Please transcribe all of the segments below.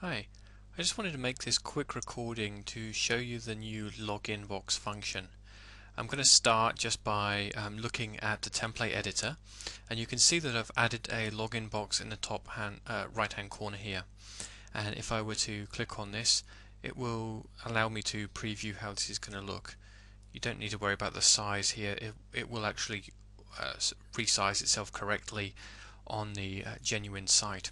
Hi, I just wanted to make this quick recording to show you the new login box function. I'm going to start just by looking at the template editor, and you can see that I've added a login box in the top right hand corner here. And if I were to click on this, it will allow me to preview how this is going to look. You don't need to worry about the size here. It will actually resize itself correctly on the genuine site.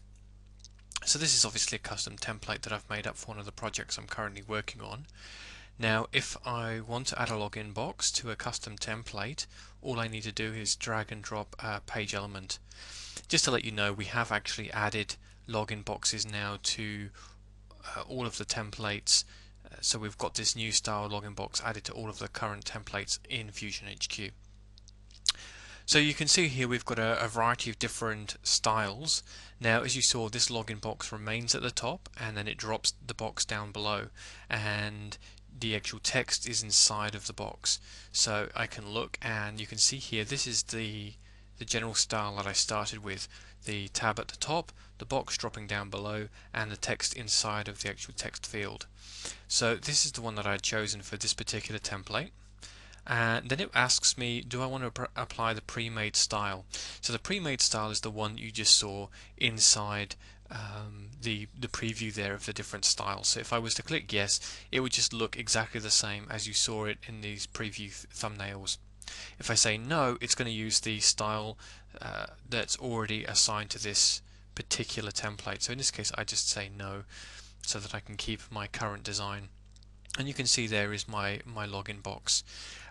So this is obviously a custom template that I've made up for one of the projects I'm currently working on. Now if I want to add a login box to a custom template, all I need to do is drag and drop a page element. Just to let you know, we have actually added login boxes now to all of the templates. So we've got this new style login box added to all of the current templates in FusionHQ. So you can see here we've got a variety of different styles. Now as you saw, this login box remains at the top and then it drops the box down below, and the actual text is inside of the box. So I can look and you can see here this is the general style that I started with. The tab at the top, the box dropping down below, and the text inside of the actual text field. So this is the one that I had chosen for this particular template. And then it asks me, do I want to apply the pre-made style? So the pre-made style is the one you just saw inside the preview there of the different styles. So if I was to click yes, it would just look exactly the same as you saw it in these preview thumbnails. If I say no, it's going to use the style that's already assigned to this particular template. So in this case I just say no so that I can keep my current design. And you can see there is my login box,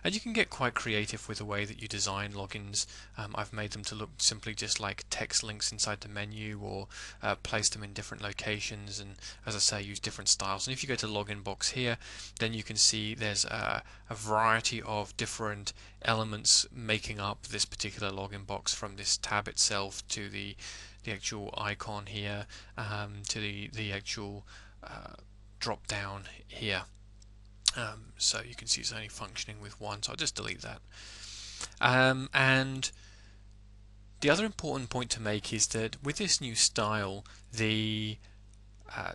and you can get quite creative with the way that you design logins. I've made them to look simply just like text links inside the menu, or place them in different locations, and as I say, use different styles. And if you go to login box here, then you can see there's a variety of different elements making up this particular login box, from this tab itself to the actual icon here, to the actual drop down here. So you can see it's only functioning with one, so I'll just delete that. And the other important point to make is that with this new style, the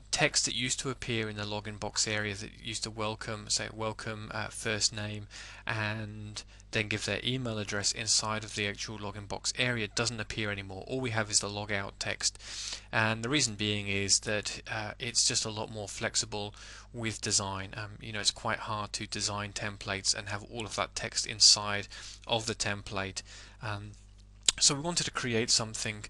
text that used to appear in the login box area that used to welcome first name and then give their email address inside of the actual login box area doesn't appear anymore. All we have is the logout text, and the reason being is that it's just a lot more flexible with design. It's quite hard to design templates and have all of that text inside of the template. So we wanted to create something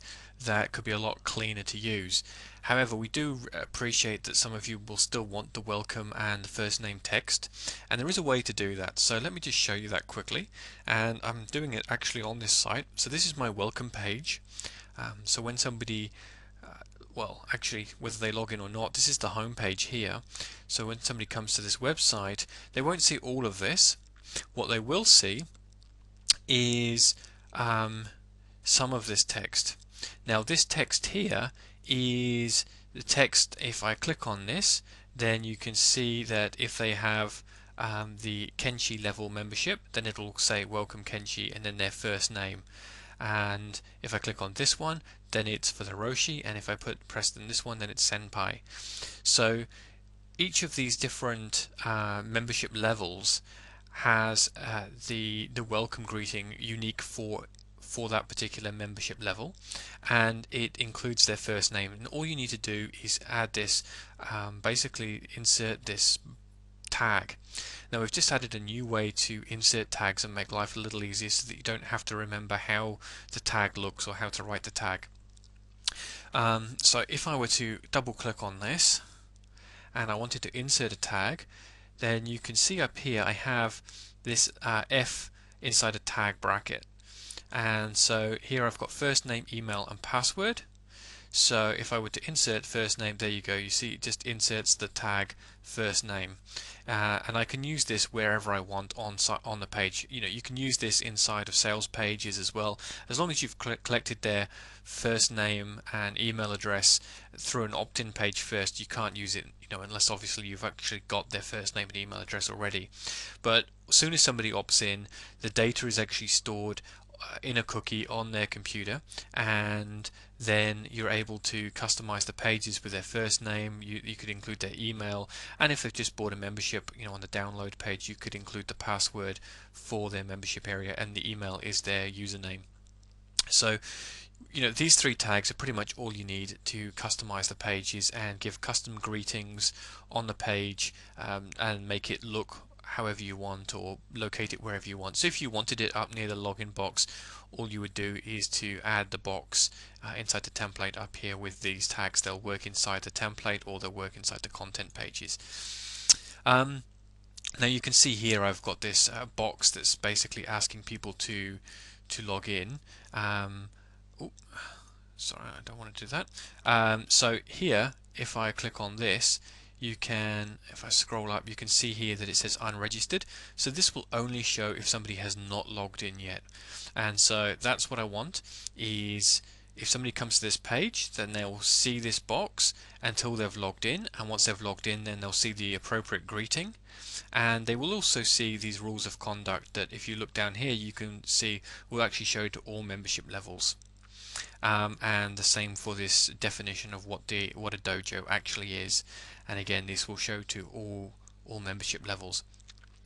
that could be a lot cleaner to use. However, we do appreciate that some of you will still want the welcome and the first name text, and there is a way to do that. So let me just show you that quickly, and I'm doing it actually on this site. So this is my welcome page. So when somebody well, actually, whether they log in or not, this is the home page here. So when somebody comes to this website, they won't see all of this. What they will see is some of this text. Now this text here is the text. If I click on this, then you can see that if they have the Kenshi level membership, then it'll say welcome Kenshi and then their first name. And if I click on this one, then it's for the Roshi, and if I press on this one, then it's Senpai. So each of these different membership levels has the welcome greeting unique for that particular membership level, and it includes their first name. And all you need to do is add this, basically insert this tag. Now we've just added a new way to insert tags and make life a little easier so that you don't have to remember how the tag looks or how to write the tag. So if I were to double click on this and I wanted to insert a tag, then you can see up here I have this F inside a tag bracket. And so here I've got first name, email and password. So if I were to insert first name, there you go, you see it just inserts the tag first name. And I can use this wherever I want on the page. You can use this inside of sales pages as well, as long as you've collected their first name and email address through an opt-in page first. You can't use it, unless obviously you've actually got their first name and email address already. But as soon as somebody opts in, the data is actually stored in a cookie on their computer, and then you're able to customize the pages with their first name. You could include their email, and if they've just bought a membership, on the download page, you could include the password for their membership area, and the email is their username. So these three tags are pretty much all you need to customize the pages and give custom greetings on the page, and make it look however you want or locate it wherever you want. So if you wanted it up near the login box, all you would do is to add the box inside the template up here with these tags. They'll work inside the template or they'll work inside the content pages. Now you can see here I've got this box that's basically asking people to log in. Sorry, I don't want to do that. So here, if I click on this, you can, if I scroll up, you can see here that it says unregistered. So this will only show if somebody has not logged in yet. And so that's what I want, is if somebody comes to this page, then they'll see this box until they've logged in, and once they've logged in, then they'll see the appropriate greeting, and they will also see these rules of conduct that, if you look down here, you can see will actually show to all membership levels. And the same for this definition of what a dojo actually is, and again this will show to all membership levels.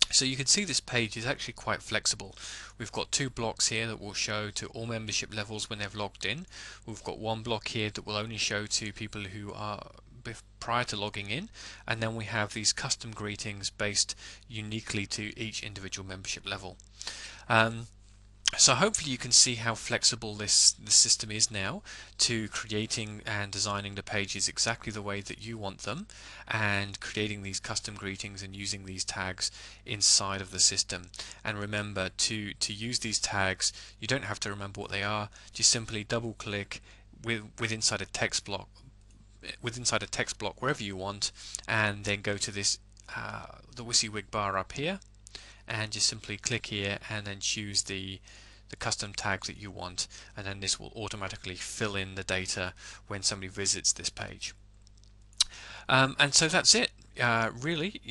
So you can see this page is actually quite flexible. We've got two blocks here that will show to all membership levels when they've logged in. We've got one block here that will only show to people who are prior to logging in, and then we have these custom greetings based uniquely to each individual membership level. So hopefully you can see how flexible the system is now to creating and designing the pages exactly the way that you want them, and creating these custom greetings and using these tags inside of the system. And remember, to use these tags, you don't have to remember what they are. Just simply double click with inside a text block wherever you want, and then go to this the WYSIWYG bar up here, and just simply click here and then choose the custom tags that you want, and then this will automatically fill in the data when somebody visits this page. And so that's it. Really,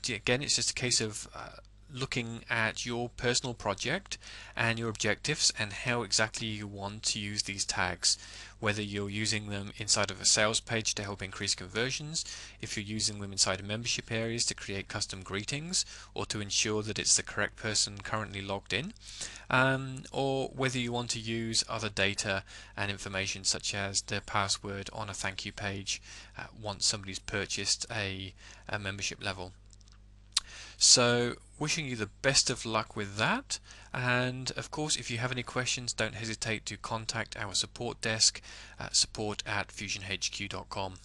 again, it's just a case of looking at your personal project and your objectives and how exactly you want to use these tags, whether you're using them inside of a sales page to help increase conversions, if you're using them inside of membership areas to create custom greetings or to ensure that it's the correct person currently logged in, or whether you want to use other data and information such as their password on a thank you page once somebody's purchased a membership level. So wishing you the best of luck with that, and of course if you have any questions, don't hesitate to contact our support desk at support@FusionHQ.com.